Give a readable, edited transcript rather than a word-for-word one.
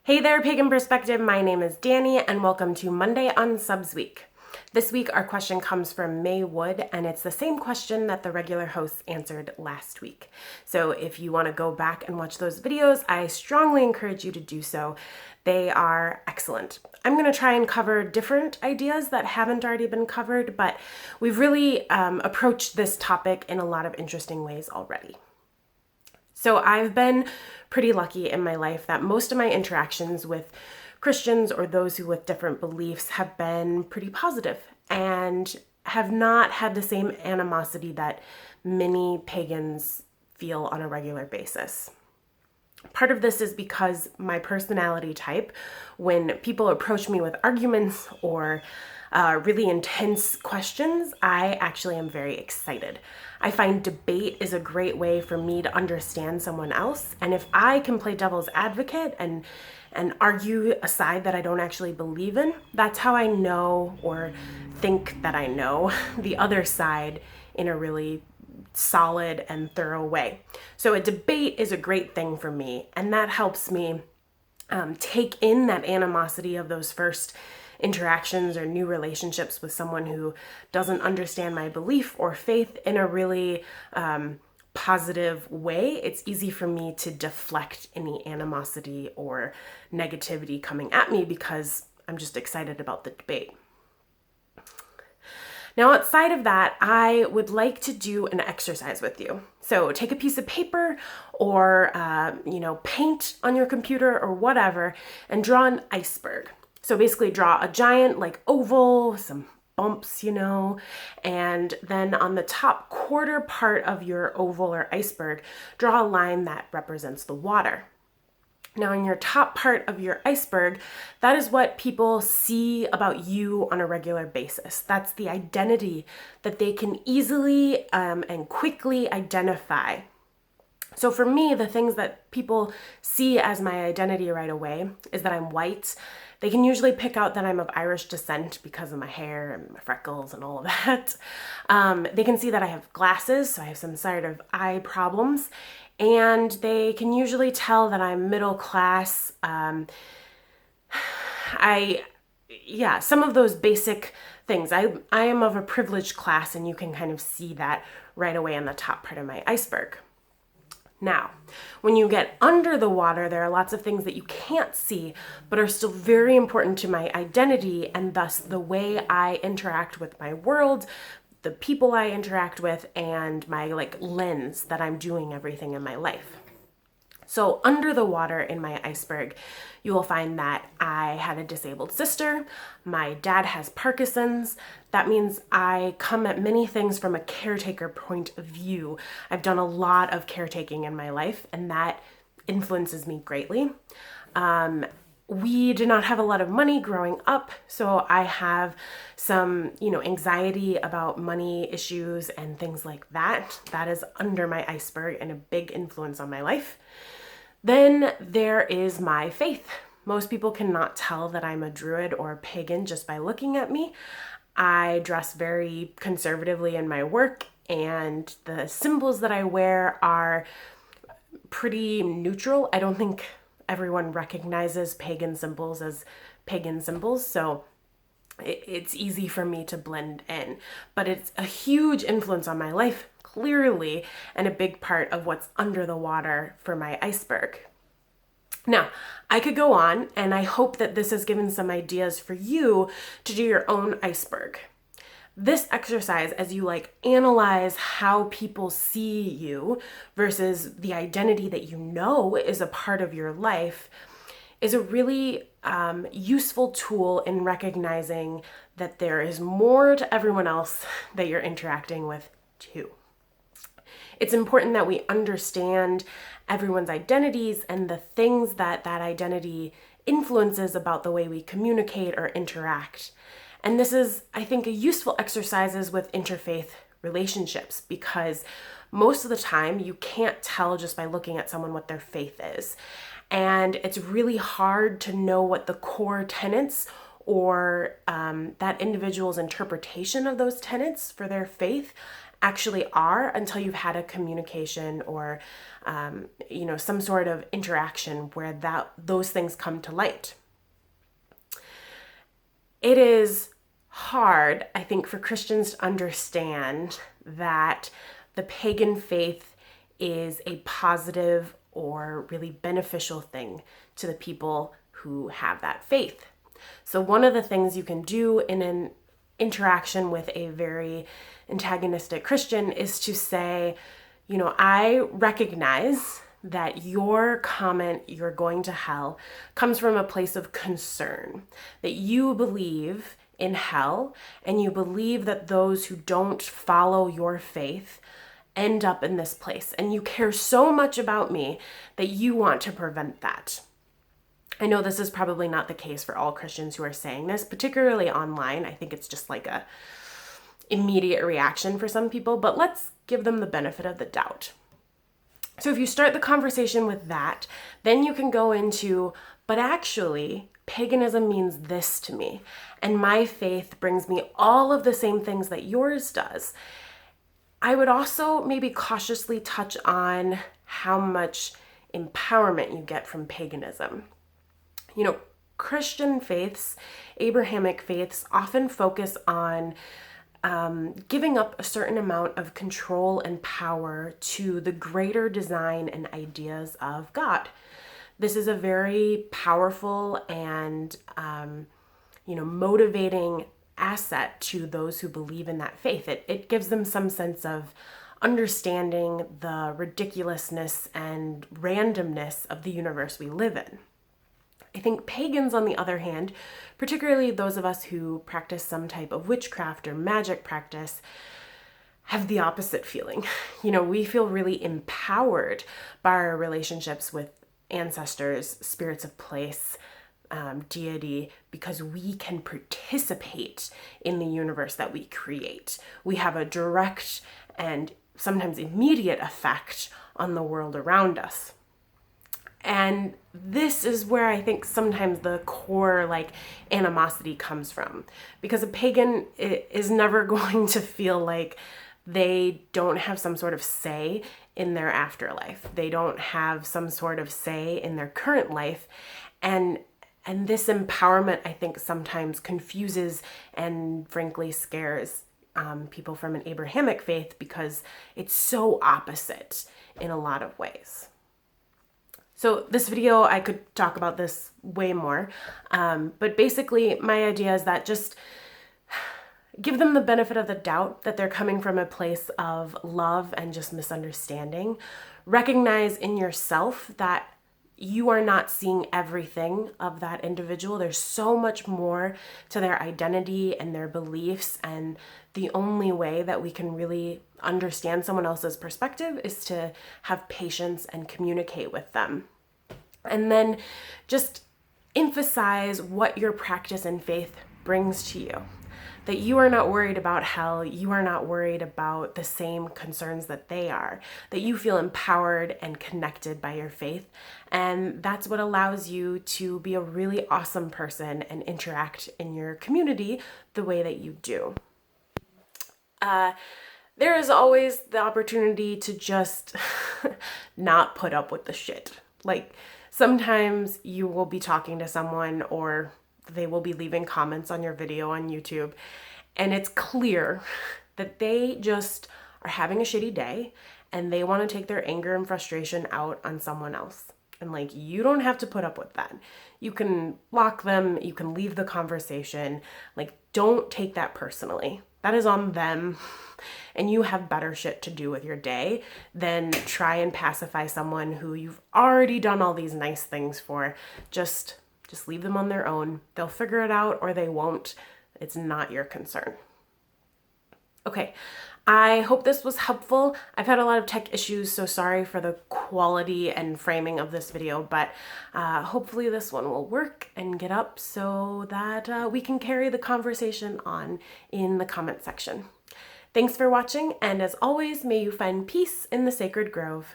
Hey there, Pagan Perspective. My name is Danny, and welcome to Monday on Subs Week. This week, our question comes from May Wood, and it's the same question that the regular hosts answered last week. So if you want to go back and watch those videos, I strongly encourage you to do so. They are excellent. I'm going to try and cover different ideas that haven't already been covered, but we've really approached this topic in a lot of interesting ways already. So I've been pretty lucky in my life that most of my interactions with Christians or those who with different beliefs have been pretty positive and have not had the same animosity that many pagans feel on a regular basis. Part of this is because my personality type, when people approach me with arguments or really intense questions, I actually am very excited. I find debate is a great way for me to understand someone else. And if I can play devil's advocate and argue a side that I don't actually believe in, that's how I know or think that I know the other side in a really solid and thorough way. So a debate is a great thing for me, and that helps me take in that animosity of those first interactions or new relationships with someone who doesn't understand my belief or faith in a really positive way. It's easy for me to deflect any animosity or negativity coming at me because I'm just excited about the debate. Now, outside of that, I would like to do an exercise with you. So take a piece of paper or, paint on your computer or whatever and draw an iceberg. So basically draw a giant oval, some bumps, and then on the top quarter part of your oval or iceberg, draw a line that represents the water. Now, in your top part of your iceberg, that is what people see about you on a regular basis. That's the identity that they can easily and quickly identify. So for me, the things that people see as my identity right away is that I'm white. They can usually pick out that I'm of Irish descent because of my hair and my freckles and all of that. They can see that I have glasses, so I have some sort of eye problems. And they can usually tell that I'm middle class. Some of those basic things. I am of a privileged class, and you can kind of see that right away on the top part of my iceberg. Now, when you get under the water, there are lots of things that you can't see, but are still very important to my identity and thus the way I interact with my world, the people I interact with, and my lens that I'm doing everything in my life. So under the water in my iceberg, you will find that I had a disabled sister. My dad has Parkinson's. That means I come at many things from a caretaker point of view. I've done a lot of caretaking in my life, and that influences me greatly. We did not have a lot of money growing up, so I have some, anxiety about money issues and things like that. That is under my iceberg and a big influence on my life. Then there is my faith. Most people cannot tell that I'm a Druid or a pagan just by looking at me. I dress very conservatively in my work, and the symbols that I wear are pretty neutral. I don't think everyone recognizes pagan symbols as pagan symbols, so it's easy for me to blend in. But it's a huge influence on my life, clearly, and a big part of what's under the water for my iceberg. Now, I could go on, and I hope that this has given some ideas for you to do your own iceberg. This exercise, as you analyze how people see you versus the identity that is a part of your life, is a really useful tool in recognizing that there is more to everyone else that you're interacting with too. It's important that we understand everyone's identities and the things that identity influences about the way we communicate or interact. And this is, I think, a useful exercise with interfaith relationships, because most of the time you can't tell just by looking at someone what their faith is. And it's really hard to know what the core tenets or that individual's interpretation of those tenets for their faith actually are until you've had a communication or, some sort of interaction where those things come to light. It is hard, I think, for Christians to understand that the pagan faith is a positive or really beneficial thing to the people who have that faith. So one of the things you can do in an interaction with a very antagonistic Christian is to say, I recognize that your comment, "you're going to hell," comes from a place of concern, that you believe in hell and you believe that those who don't follow your faith end up in this place. And you care so much about me that you want to prevent that. I know this is probably not the case for all Christians who are saying this, particularly online. I think it's just like a immediate reaction for some people, but let's give them the benefit of the doubt. So if you start the conversation with that, then you can go into, but actually, paganism means this to me, and my faith brings me all of the same things that yours does. I would also maybe cautiously touch on how much empowerment you get from paganism. Christian faiths, Abrahamic faiths, often focus on giving up a certain amount of control and power to the greater design and ideas of God. This is a very powerful and, motivating asset to those who believe in that faith. It gives them some sense of understanding the ridiculousness and randomness of the universe we live in. I think pagans, on the other hand, particularly those of us who practice some type of witchcraft or magic practice, have the opposite feeling. We feel really empowered by our relationships with ancestors, spirits of place, deity, because we can participate in the universe that we create. We have a direct and sometimes immediate effect on the world around us. And this is where I think sometimes the core animosity comes from, because a pagan is never going to feel like they don't have some sort of say in their afterlife. They don't have some sort of say in their current life. And this empowerment, I think, sometimes confuses and frankly scares people from an Abrahamic faith, because it's so opposite in a lot of ways. So this video, I could talk about this way more, but basically my idea is that just give them the benefit of the doubt that they're coming from a place of love and just misunderstanding. Recognize in yourself that you are not seeing everything of that individual. There's so much more to their identity and their beliefs, and the only way that we can really understand someone else's perspective is to have patience and communicate with them. And then just emphasize what your practice and faith brings to you. That you are not worried about hell, you are not worried about the same concerns that they are, that you feel empowered and connected by your faith, and that's what allows you to be a really awesome person and interact in your community the way that you do. There is always the opportunity to just not put up with the shit. Sometimes you will be talking to someone, or they will be leaving comments on your video on YouTube, and it's clear that they just are having a shitty day and they want to take their anger and frustration out on someone else. And you don't have to put up with that. You can block them, you can leave the conversation. Don't take that personally. That is on them, and you have better shit to do with your day than try and pacify someone who you've already done all these nice things for. Just leave them on their own. They'll figure it out, or they won't. It's not your concern. Okay, I hope this was helpful. I've had a lot of tech issues, so sorry for the quality and framing of this video, but hopefully this one will work and get up so that we can carry the conversation on in the comment section. Thanks for watching, and as always, may you find peace in the sacred grove.